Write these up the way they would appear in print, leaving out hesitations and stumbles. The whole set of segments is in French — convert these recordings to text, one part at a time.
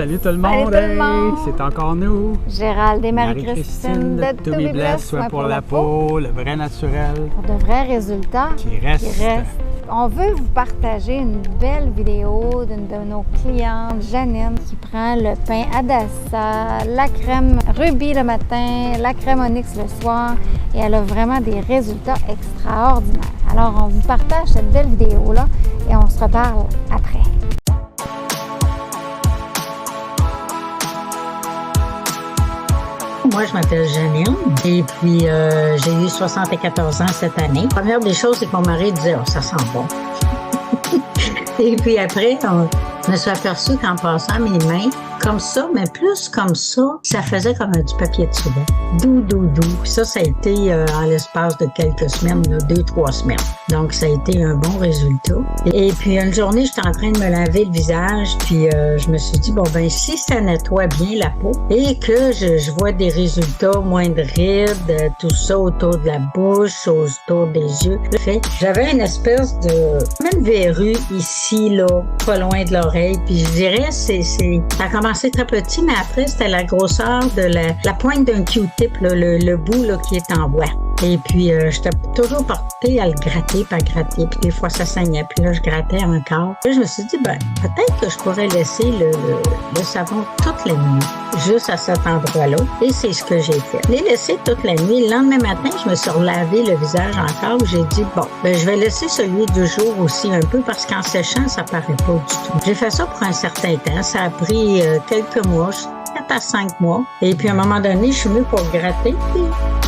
salut tout le monde! Salut tout le monde. C'est encore nous! Gérald et Marie-Christine de To Be Blessed, soit pour la peau, le vrai naturel. Pour de vrais résultats Qui reste. On veut vous partager une belle vidéo d'une de nos clientes, Janine, qui prend le pain Adassa, la crème Ruby le matin, la crème Onyx le soir, et elle a vraiment des résultats extraordinaires. Alors, on vous partage cette belle vidéo-là et on se reparle après. Moi, je m'appelle Janine et puis j'ai eu 74 ans cette année. La première des choses, c'est que mon mari disait « Oh, ça sent bon ». Et puis après, je me suis aperçue qu'en passant mes mains, comme ça, mais plus comme ça faisait comme du papier de soie. Doux. Puis ça a été en l'espace de quelques semaines, 2-3 semaines. Donc, ça a été un bon résultat. Et puis, une journée, j'étais en train de me laver le visage, puis je me suis dit, bon, ben si ça nettoie bien la peau et que je vois des résultats, moins de rides, tout ça autour de la bouche, autour des yeux. J'avais une espèce de même verrue ici, là, pas loin de l'oreille, puis je dirais, ça a commencé très petit, mais après, c'était la grosseur de la pointe d'un Q-tip, là, le bout là, qui est en bois. Et puis, j'étais toujours portée à le gratter, puis des fois, ça saignait, puis là, je grattais encore. Puis là, je me suis dit, ben, peut-être que je pourrais laisser le savon toute la nuit, juste à cet endroit-là. Et c'est ce que j'ai fait. Je l'ai laissé toute la nuit. Le lendemain matin, je me suis relavé le visage encore. J'ai dit, bon, ben, je vais laisser celui du jour aussi un peu, parce qu'en séchant, ça paraît pas du tout. J'ai fait ça pour un certain temps. Ça a pris quelques mois, 4 à 5 mois. Et puis, à un moment donné, je suis venue pour gratter, puis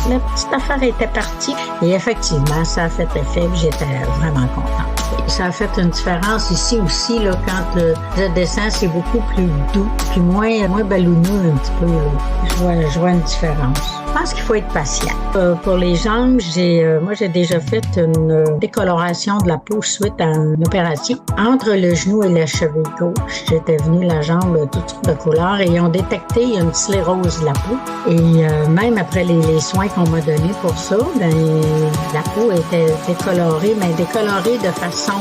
la petite affaire était partie. Et effectivement, ça a fait effet, puis j'étais vraiment contente. Ça a fait une différence ici aussi, là, quand je descends, c'est beaucoup plus doux, puis moins ballonneux un petit peu. Je vois une différence. Je pense qu'il faut être patient. Pour les jambes, moi j'ai déjà fait une décoloration de la peau suite à une opération. Entre le genou et la cheville gauche, j'étais venue la jambe toutes sortes de couleurs et ils ont détecté une sclérose de la peau. Et même après les soins qu'on m'a donnés pour ça, ben la peau était décolorée, mais décolorée de façon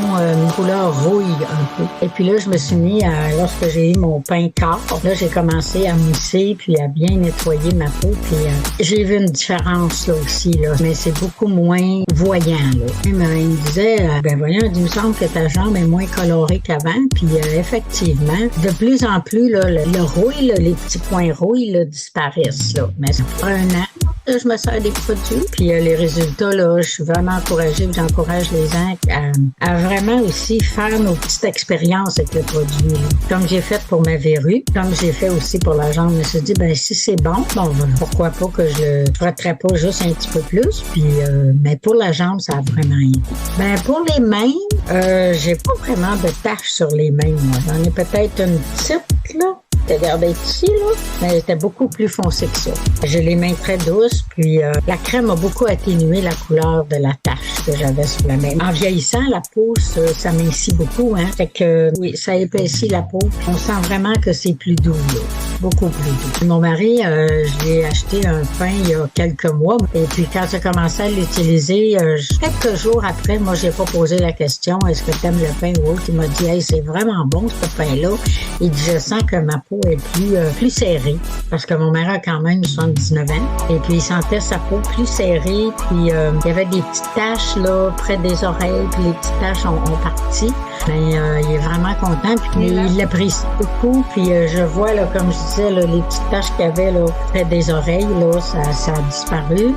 couleur rouille un peu. Et puis là, je me suis mis lorsque j'ai eu mon pain corps, là j'ai commencé à mousser puis à bien nettoyer ma peau. Puis j'ai vu une différence là aussi, là, mais c'est beaucoup moins voyant. Là. Il me disait, ben voyons, il me semble que ta jambe est moins colorée qu'avant. Puis effectivement, de plus en plus, là, le rouille, là, les petits points rouilles là, disparaissent. Là. Mais ça prend un an. Là, je me sers des produits. Puis les résultats, là, je suis vraiment encouragée. J'encourage les gens à vraiment aussi faire nos petites expériences avec le produit. Là. Comme j'ai fait pour ma verrue, comme j'ai fait aussi pour la jambe, je me suis dit, ben si c'est bon, pourquoi pas que je le frotterais pas juste un petit peu plus. Puis, mais pour la jambe, ça a vraiment aidé. Ben pour les mains, j'ai pas vraiment de taches sur les mains. Moi. J'en ai peut-être une petite là. Regardez ici, là, mais elle était beaucoup plus foncée que ça. J'ai les mains très douces, puis la crème a beaucoup atténué la couleur de la tache que j'avais sur la main. En vieillissant, la peau, ça mincit beaucoup, hein. Fait que, oui, ça épaissit la peau. On sent vraiment que c'est plus doux, là. Beaucoup plus doux. Mon mari, je lui ai acheté un pain il y a quelques mois, et puis quand j'ai commencé à l'utiliser, quelques jours après, moi, j'ai pas posé la question, est-ce que t'aimes le pain ou autre? Il m'a dit, hey, c'est vraiment bon, ce pain-là. Il dit, je sens que ma peau est plus serrée, parce que mon mari a quand même 79 ans, et puis il sentait sa peau plus serrée, puis il y avait des petites taches là près des oreilles, puis les petites taches ont parti. Mais il est vraiment content, puis il l'apprécie beaucoup, puis je vois, là, comme je disais, là, les petites taches qu'il y avait là, près des oreilles, là, ça a disparu.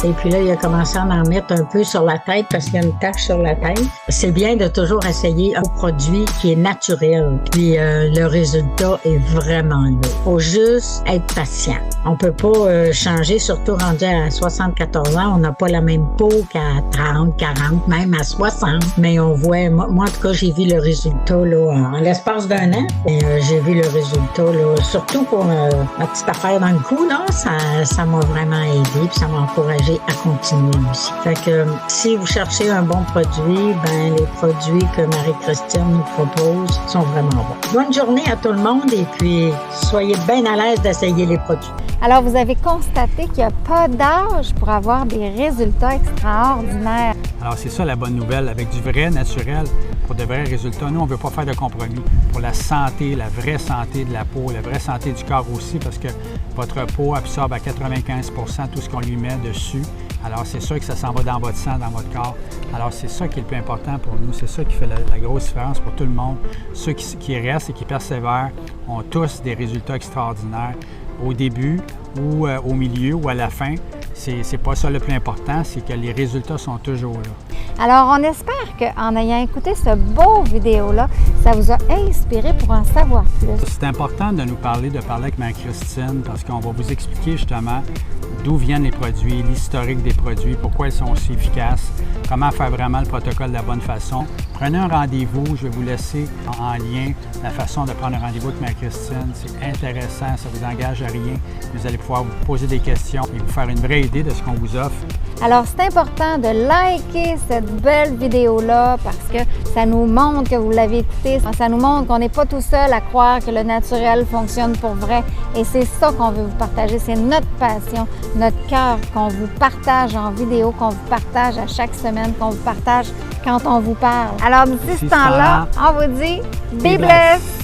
Et puis là, il a commencé à en mettre un peu sur la tête, parce qu'il y a une tache sur la tête. C'est bien de toujours essayer un produit qui est naturel, puis le résultat est vraiment là. Faut juste être patient. On peut pas changer, surtout rendu à 74 ans, on n'a pas la même peau qu'à 30, 40, même à 60. Mais on voit, moi en tout cas, j'ai vu le résultat là, en l'espace d'un an. Et j'ai vu le résultat, là, surtout pour ma petite affaire dans le cou, là, ça m'a vraiment aidé, puis ça m'a encouragé à continuer aussi. Fait que si vous cherchez un bon produit, ben les produits que Marie-Christine nous propose sont vraiment bons. Bonne journée à tout le monde et puis soyez bien à l'aise d'essayer les produits. Alors, vous avez constaté qu'il n'y a pas d'âge pour avoir des résultats extraordinaires. Alors, c'est ça la bonne nouvelle. Avec du vrai naturel, pour de vrais résultats. Nous, on ne veut pas faire de compromis pour la santé, la vraie santé de la peau, la vraie santé du corps aussi, parce que votre peau absorbe à 95 % tout ce qu'on lui met dessus. Alors, c'est sûr que ça s'en va dans votre sang, dans votre corps. Alors, c'est ça qui est le plus important pour nous. C'est ça qui fait la grosse différence pour tout le monde. Ceux qui restent et qui persévèrent ont tous des résultats extraordinaires au début ou au milieu ou à la fin. C'est pas ça le plus important, c'est que les résultats sont toujours là. Alors, on espère qu'en ayant écouté ce beau vidéo-là, ça vous a inspiré pour en savoir plus. C'est important de parler avec Marie-Christine parce qu'on va vous expliquer justement d'où viennent les produits, l'historique des produits, pourquoi ils sont aussi efficaces, comment faire vraiment le protocole de la bonne façon. Prenez un rendez-vous, je vais vous laisser en lien la façon de prendre un rendez-vous avec Marie-Christine. C'est intéressant, ça ne vous engage à rien. Vous allez pouvoir vous poser des questions et vous faire une vraie idée de ce qu'on vous offre. Alors, c'est important de liker cette belle vidéo-là parce que ça nous montre que vous l'avez écoutée. Ça nous montre qu'on n'est pas tout seul à croire que le naturel fonctionne pour vrai. Et c'est ça qu'on veut vous partager. C'est notre passion, notre cœur qu'on vous partage en vidéo, qu'on vous partage à chaque semaine, qu'on vous partage quand on vous parle. Alors, d'ici ce temps-là, on vous dit « Be blessed ».